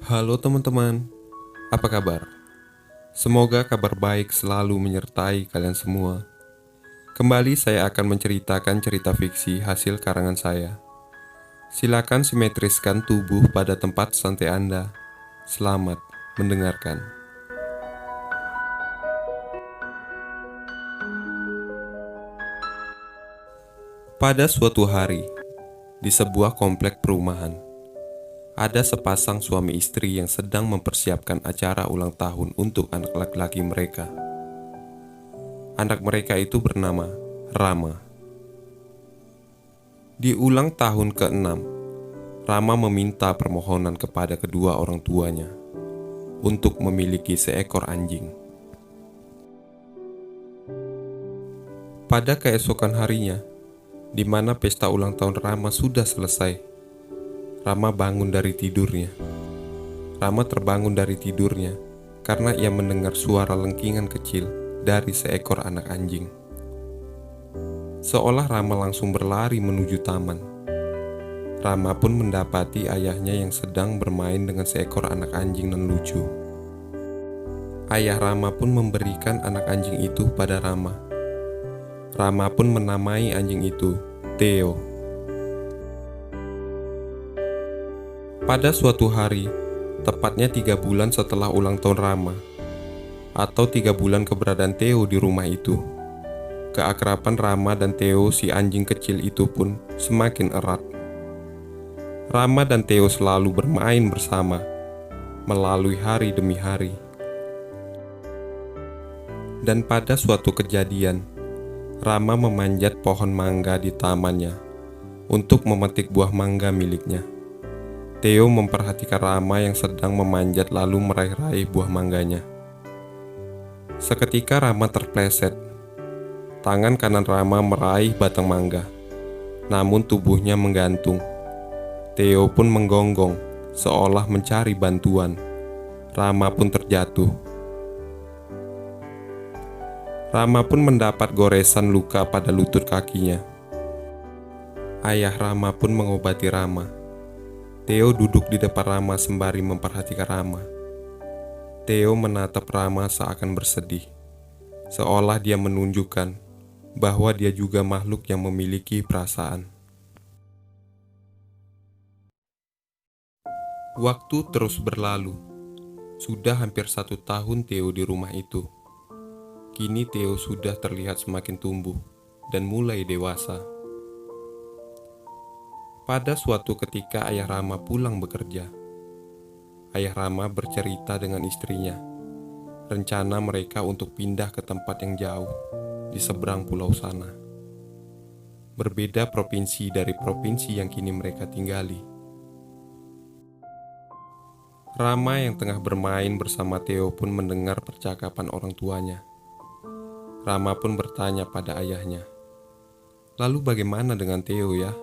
Halo teman-teman, apa kabar? Semoga kabar baik selalu menyertai kalian semua. Kembali saya akan menceritakan cerita fiksi hasil karangan saya. Silakan simetriskan tubuh pada tempat santai Anda. Selamat mendengarkan. Pada suatu hari, di sebuah komplek perumahan, ada sepasang suami istri yang sedang mempersiapkan acara ulang tahun untuk anak laki-laki mereka. Anak mereka itu bernama Rama. Di ulang tahun ke-6, Rama meminta permohonan kepada kedua orang tuanya untuk memiliki seekor anjing. Pada keesokan harinya, di mana pesta ulang tahun Rama sudah selesai, Rama bangun dari tidurnya. Rama terbangun dari tidurnya karena ia mendengar suara lengkingan kecil dari seekor anak anjing. Seolah Rama langsung berlari menuju taman. Rama pun mendapati ayahnya yang sedang bermain dengan seekor anak anjing nan lucu. Ayah Rama pun memberikan anak anjing itu pada Rama. Rama pun menamai anjing itu Theo. Pada suatu hari, tepatnya 3 bulan setelah ulang tahun Rama, atau 3 bulan keberadaan Theo di rumah itu, keakraban Rama dan Theo si anjing kecil itu pun semakin erat. Rama dan Theo selalu bermain bersama, melalui hari demi hari. Dan pada suatu kejadian, Rama memanjat pohon mangga di tamannya untuk memetik buah mangga miliknya. Theo memperhatikan Rama yang sedang memanjat lalu meraih-raih buah mangganya. Seketika Rama terpleset. Tangan kanan Rama meraih batang mangga, namun tubuhnya menggantung. Theo pun menggonggong, seolah mencari bantuan. Rama pun terjatuh. Rama pun mendapat goresan luka pada lutut kakinya. Ayah Rama pun mengobati Rama. Theo duduk di depan Rama sembari memperhatikan Rama. Theo menatap Rama seakan bersedih, seolah dia menunjukkan bahwa dia juga makhluk yang memiliki perasaan. Waktu terus berlalu. Sudah hampir 1 tahun Theo di rumah itu. Kini Theo sudah terlihat semakin tumbuh dan mulai dewasa. Pada suatu ketika ayah Rama pulang bekerja. Ayah Rama bercerita dengan istrinya, rencana mereka untuk pindah ke tempat yang jauh di seberang pulau sana. Berbeda provinsi dari provinsi yang kini mereka tinggali. Rama yang tengah bermain bersama Theo pun mendengar percakapan orang tuanya. Rama pun bertanya pada ayahnya, "Lalu bagaimana dengan Theo ya?"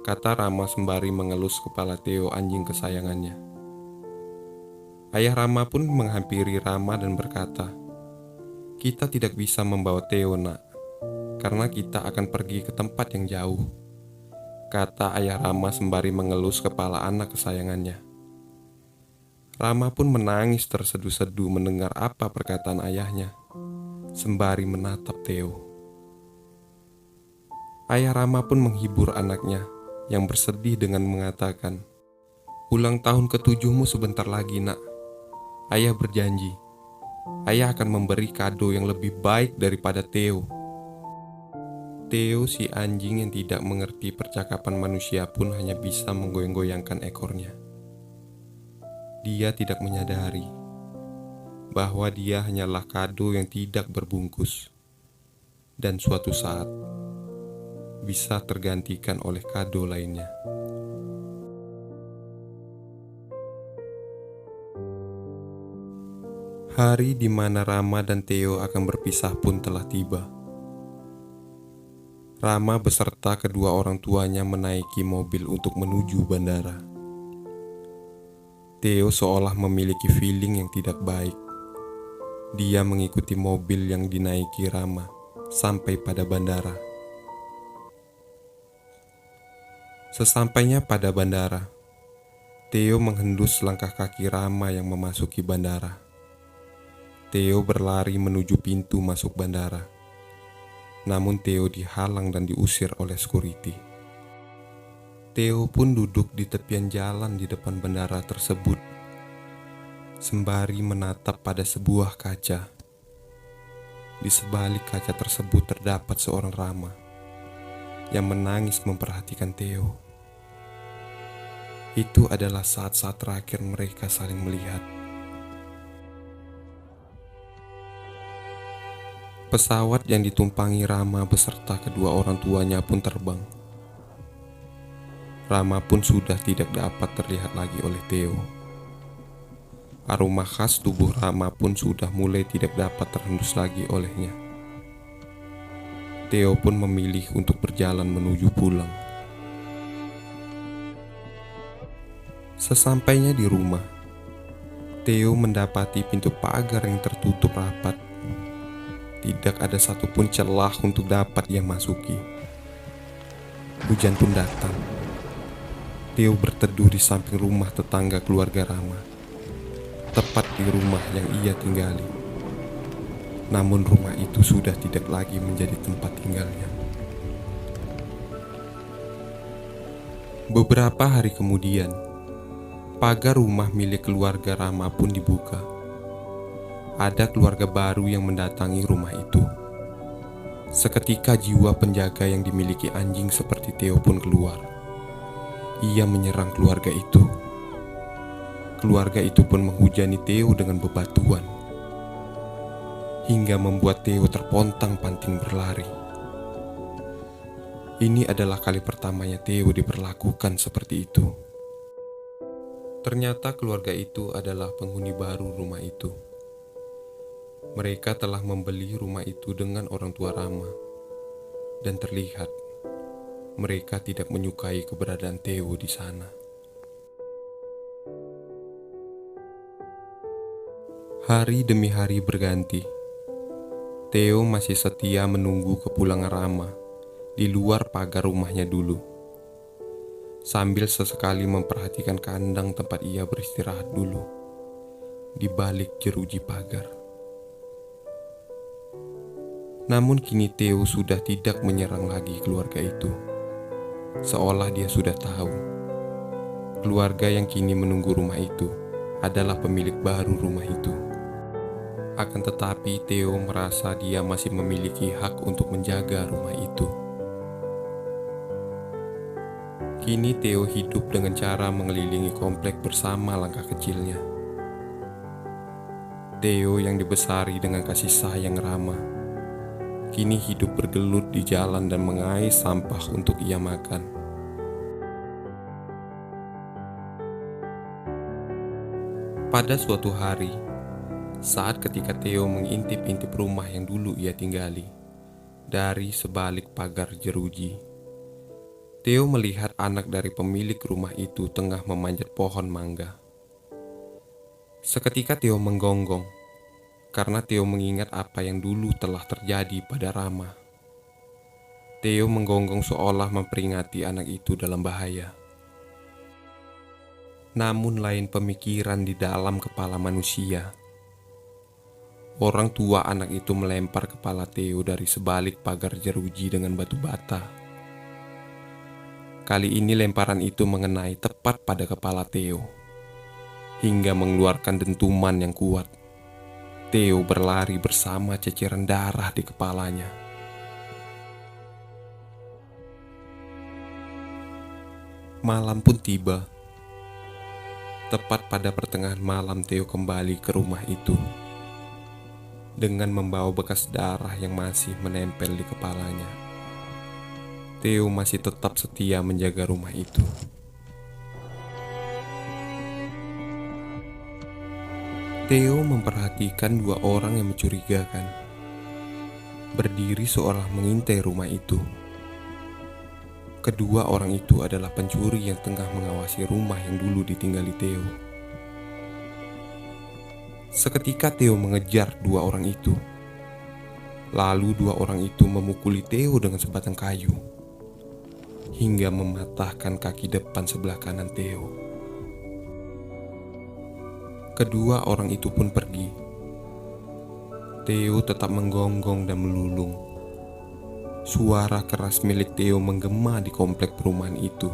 kata Rama sembari mengelus kepala Theo anjing kesayangannya. Ayah Rama pun menghampiri Rama dan berkata, "Kita tidak bisa membawa Theo, nak, karena kita akan pergi ke tempat yang jauh," kata ayah Rama sembari mengelus kepala anak kesayangannya. Rama pun menangis terseduh-seduh mendengar apa perkataan ayahnya, sembari menatap Theo. Ayah Rama pun menghibur anaknya yang bersedih dengan mengatakan, "Ulang tahun ke-7-mu sebentar lagi, nak. Ayah berjanji, ayah akan memberi kado yang lebih baik daripada Theo." Theo si anjing yang tidak mengerti percakapan manusia pun hanya bisa menggoyang-goyangkan ekornya. Dia tidak menyadari bahwa dia hanyalah kado yang tidak berbungkus, dan suatu saat bisa tergantikan oleh kado lainnya. Hari di mana Rama dan Theo akan berpisah pun telah tiba. Rama beserta kedua orang tuanya menaiki mobil untuk menuju bandara. Theo seolah memiliki feeling yang tidak baik. Dia mengikuti mobil yang dinaiki Rama sampai pada bandara. Sesampainya pada bandara, Theo menghendus langkah kaki Rama yang memasuki bandara. Theo berlari menuju pintu masuk bandara. Namun Theo dihalang dan diusir oleh security. Theo pun duduk di tepian jalan di depan bandara tersebut, sembari menatap pada sebuah kaca. Di sebalik kaca tersebut terdapat seorang Rama yang menangis memperhatikan Theo. Itu adalah saat-saat terakhir mereka saling melihat. Pesawat yang ditumpangi Rama beserta kedua orang tuanya pun terbang. Rama pun sudah tidak dapat terlihat lagi oleh Theo. Aroma khas tubuh Rama pun sudah mulai tidak dapat terhembus lagi olehnya. Theo pun memilih untuk berjalan menuju pulang. Sesampainya di rumah, Theo mendapati pintu pagar yang tertutup rapat. Tidak ada satupun celah untuk dapat ia masuki. Hujan pun datang. Theo berteduh di samping rumah tetangga keluarga Rama, tepat di rumah yang ia tinggali. Namun rumah itu sudah tidak lagi menjadi tempat tinggalnya. Beberapa hari kemudian, pagar rumah milik keluarga Rama pun dibuka. Ada keluarga baru yang mendatangi rumah itu. Seketika jiwa penjaga yang dimiliki anjing seperti Theo pun keluar. Ia menyerang keluarga itu. Keluarga itu pun menghujani Theo dengan bebatuan, hingga membuat Theo terpontang-panting berlari. Ini adalah kali pertamanya Theo diperlakukan seperti itu. Ternyata keluarga itu adalah penghuni baru rumah itu. Mereka telah membeli rumah itu dengan orang tua Rama, dan terlihat mereka tidak menyukai keberadaan Theo di sana. Hari demi hari berganti. Theo masih setia menunggu kepulangan Rama di luar pagar rumahnya dulu, sambil sesekali memperhatikan kandang tempat ia beristirahat dulu, di balik jeruji pagar. Namun kini Theo sudah tidak menyerang lagi keluarga itu. Seolah dia sudah tahu, keluarga yang kini menunggu rumah itu adalah pemilik baru rumah itu. Akan tetapi Theo merasa dia masih memiliki hak untuk menjaga rumah itu. Kini Theo hidup dengan cara mengelilingi komplek bersama langkah kecilnya. Theo yang dibesari dengan kasih sayang Rama, kini hidup bergelut di jalan dan mengais sampah untuk ia makan. Pada suatu hari, saat ketika Theo mengintip-intip rumah yang dulu ia tinggali dari sebalik pagar jeruji, Theo melihat anak dari pemilik rumah itu tengah memanjat pohon mangga. Seketika Theo menggonggong, karena Theo mengingat apa yang dulu telah terjadi pada Rama. Theo menggonggong seolah memperingati anak itu dalam bahaya. Namun lain pemikiran di dalam kepala manusia. Orang tua anak itu melempar kepala Theo dari sebalik pagar jeruji dengan batu bata. Kali ini lemparan itu mengenai tepat pada kepala Theo, hingga mengeluarkan dentuman yang kuat. Theo berlari bersama ceceran darah di kepalanya. Malam pun tiba. Tepat pada pertengahan malam Theo kembali ke rumah itu, dengan membawa bekas darah yang masih menempel di kepalanya. Theo masih tetap setia menjaga rumah itu. Theo memperhatikan dua orang yang mencurigakan, berdiri seolah mengintai rumah itu. Kedua orang itu adalah pencuri yang tengah mengawasi rumah yang dulu ditinggali Theo. Seketika Theo mengejar dua orang itu. Lalu dua orang itu memukuli Theo dengan sebatang kayu, hingga mematahkan kaki depan sebelah kanan Theo. Kedua orang itu pun pergi. Theo tetap menggonggong dan melulung. Suara keras milik Theo menggema di komplek perumahan itu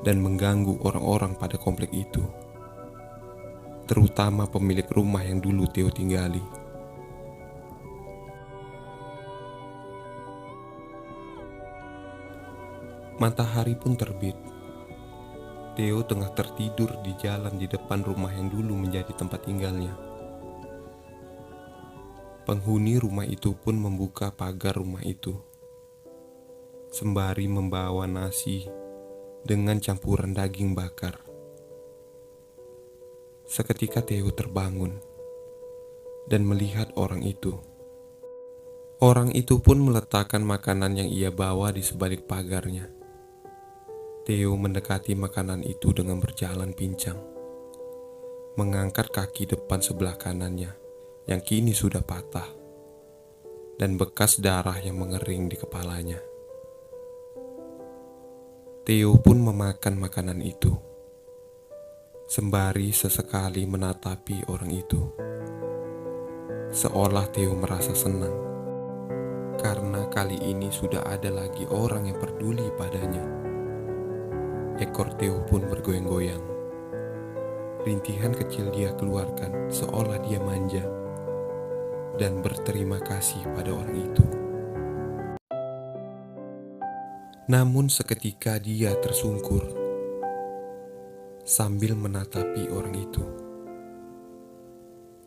dan mengganggu orang-orang pada komplek itu, terutama pemilik rumah yang dulu Theo tinggali. Matahari pun terbit. Theo tengah tertidur di jalan di depan rumah yang dulu menjadi tempat tinggalnya. Penghuni rumah itu pun membuka pagar rumah itu, sembari membawa nasi dengan campuran daging bakar. Seketika Theo terbangun dan melihat orang itu. Orang itu pun meletakkan makanan yang ia bawa di sebalik pagarnya. Theo mendekati makanan itu dengan berjalan pincang, mengangkat kaki depan sebelah kanannya yang kini sudah patah, dan bekas darah yang mengering di kepalanya. Theo pun memakan makanan itu, sembari sesekali menatapi orang itu, seolah Theo merasa senang, karena kali ini sudah ada lagi orang yang peduli padanya. Ekor Theo pun bergoyang-goyang. Rintihan kecil dia keluarkan seolah dia manja dan berterima kasih pada orang itu. Namun seketika dia tersungkur sambil menatapi orang itu.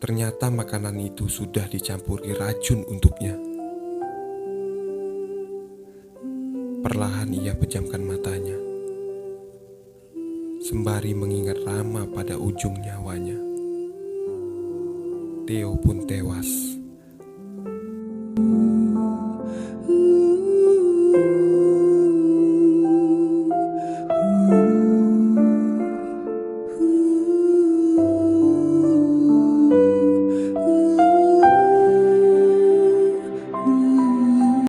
Ternyata makanan itu sudah dicampuri racun untuknya. Perlahan ia pejamkan matanya, sembari mengingat Rama pada ujung nyawanya. Theo pun tewas.